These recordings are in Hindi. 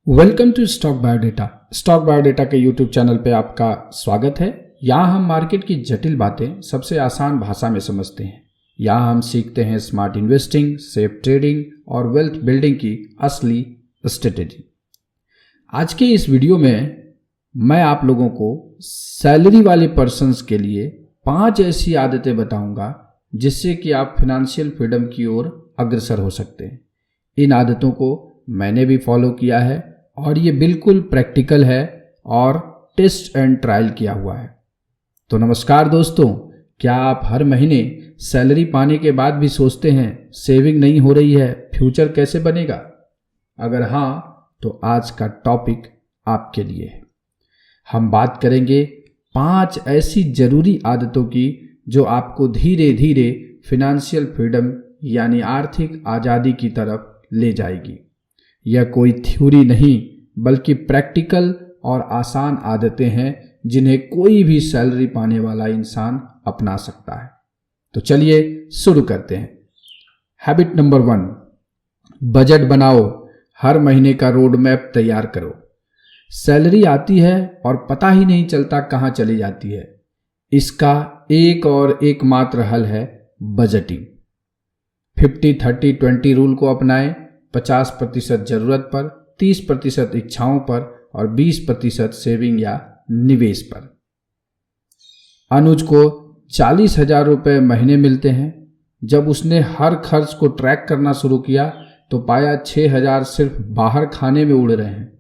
Welcome to stock biodata. Stock biodata के यूट्यूब चैनल पे आपका स्वागत है। यहाँ हम मार्केट की जटिल बातें सबसे आसान भाषा में समझते हैं। यहाँ हम सीखते हैं स्मार्ट इन्वेस्टिंग, सेफ ट्रेडिंग और वेल्थ बिल्डिंग की असली स्ट्रेटेजी। आज के इस वीडियो में मैं आप लोगों को सैलरी वाले पर्सन्स के लिए 5 ऐसी आदतें बताऊंगा जिससे कि आप फिनेंशियल फ्रीडम की ओर अग्रसर हो सकते हैं। इन आदतों को मैंने भी फॉलो किया है और ये बिल्कुल प्रैक्टिकल है और टेस्ट एंड ट्रायल किया हुआ है। तो नमस्कार दोस्तों, क्या आप हर महीने सैलरी पाने के बाद भी सोचते हैं सेविंग नहीं हो रही है, फ्यूचर कैसे बनेगा? अगर हाँ तो आज का टॉपिक आपके लिए है। हम बात करेंगे 5 ऐसी जरूरी आदतों की जो आपको धीरे धीरे फिनेंशियल फ्रीडम यानी आर्थिक आज़ादी की तरफ ले जाएगी। यह कोई थ्योरी नहीं बल्कि प्रैक्टिकल और आसान आदतें हैं जिन्हें कोई भी सैलरी पाने वाला इंसान अपना सकता है। तो चलिए शुरू करते हैं। हैबिट नंबर 1, बजट बनाओ। हर महीने का रोड मैप तैयार करो। सैलरी आती है और पता ही नहीं चलता कहाँ चली जाती है। इसका एक और एकमात्र हल है बजटिंग। 50-30-20 रूल को अपनाएं। 50% जरूरत पर, 30% इच्छाओं पर और 20% सेविंग या निवेश पर। अनुज को 40,000 रुपये महीने मिलते हैं। जब उसने हर खर्च को ट्रैक करना शुरू किया तो पाया 6,000 सिर्फ बाहर खाने में उड़ रहे हैं।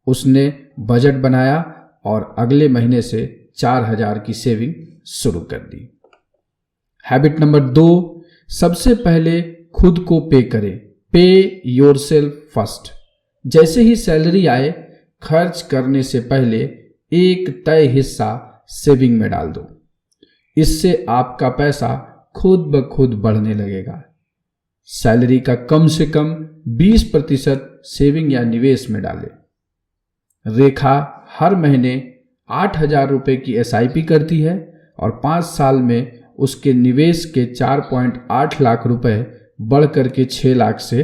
उसने बजट बनाया और अगले महीने से 4,000 की सेविंग शुरू कर दी। हैबिट नंबर 2, सबसे पहले खुद को पे करें। पे योरसेल्फ फर्स्ट। जैसे ही सैलरी आए, खर्च करने से पहले एक तय हिस्सा सेविंग में डाल दो। इससे आपका पैसा खुद ब खुद बढ़ने लगेगा। सैलरी का कम से कम 20% सेविंग या निवेश में डालें। रेखा हर महीने 8,000 रुपये की SIP करती है और 5 साल में उसके निवेश के 4.8 लाख रुपए बढ़ करके 6 लाख से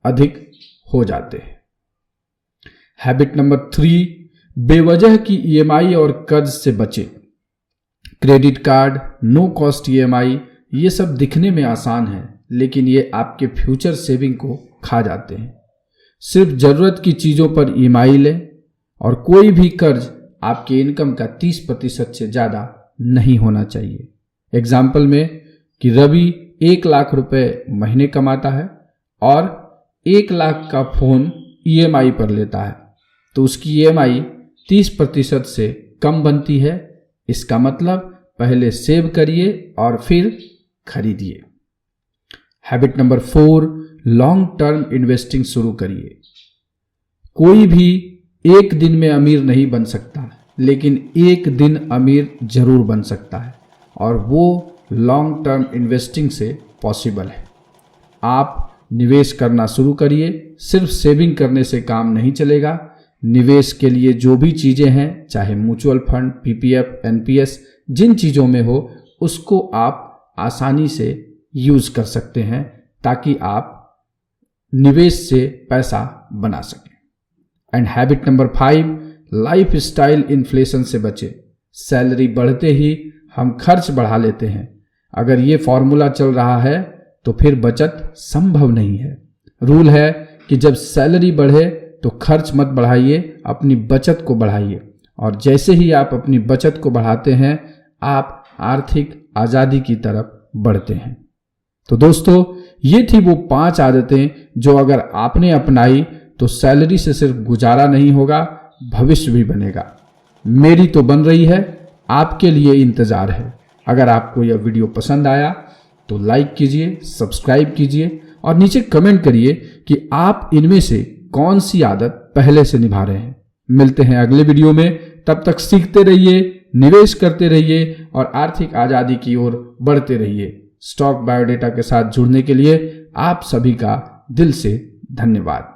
अधिक हो जाते हैं। हैबिट नंबर 3, बेवजह की EMI और कर्ज से बचें। Credit card, no cost EMI ये सब दिखने में आसान है लेकिन ये आपके फ्यूचर सेविंग को खा जाते हैं। सिर्फ जरूरत की चीज़ों पर EMI लें और कोई भी कर्ज आपके इनकम का 30% से ज़्यादा नहीं होना चाहिए। एग्जाम्पल में कि रवि 1 लाख रुपए महीने कमाता है और 1 लाख का फ़ोन EMI पर लेता है तो उसकी EMI 30% से कम बनती है। इसका मतलब पहले सेव करिए और फिर खरीदिए। Habit number 4, long term investing शुरू करिए। कोई भी एक दिन में अमीर नहीं बन सकता लेकिन एक दिन अमीर जरूर बन सकता है और वो लॉन्ग टर्म इन्वेस्टिंग से पॉसिबल है। आप निवेश करना शुरू करिए। सिर्फ सेविंग करने से काम नहीं चलेगा। निवेश के लिए जो भी चीज़ें हैं, चाहे म्यूचुअल फंड, PPF, NPS, जिन चीज़ों में हो उसको आप आसानी से यूज़ कर सकते हैं ताकि आप निवेश से पैसा बना सकें। And habit number 5, life style inflation से बचें। सैलरी बढ़ते ही हम खर्च बढ़ा लेते हैं। अगर ये फॉर्मूला चल रहा है तो फिर बचत संभव नहीं है। रूल है कि जब सैलरी बढ़े तो खर्च मत बढ़ाइए, अपनी बचत को बढ़ाइए और जैसे ही आप अपनी बचत को बढ़ाते हैं आप आर्थिक आज़ादी की तरफ बढ़ते हैं। तो दोस्तों, ये थी वो 5 आदतें जो अगर आपने अपनाई तो सैलरी से सिर्फ गुजारा नहीं होगा, भविष्य भी बनेगा। मेरी तो बन रही है, आपके लिए इंतज़ार है। अगर आपको यह वीडियो पसंद आया तो लाइक कीजिए, सब्सक्राइब कीजिए और नीचे कमेंट करिए कि आप इनमें से कौन सी आदत पहले से निभा रहे हैं। मिलते हैं अगले वीडियो में। तब तक सीखते रहिए, निवेश करते रहिए और आर्थिक आज़ादी की ओर बढ़ते रहिए। स्टॉक बायोडेटा के साथ जुड़ने के लिए आप सभी का दिल से धन्यवाद।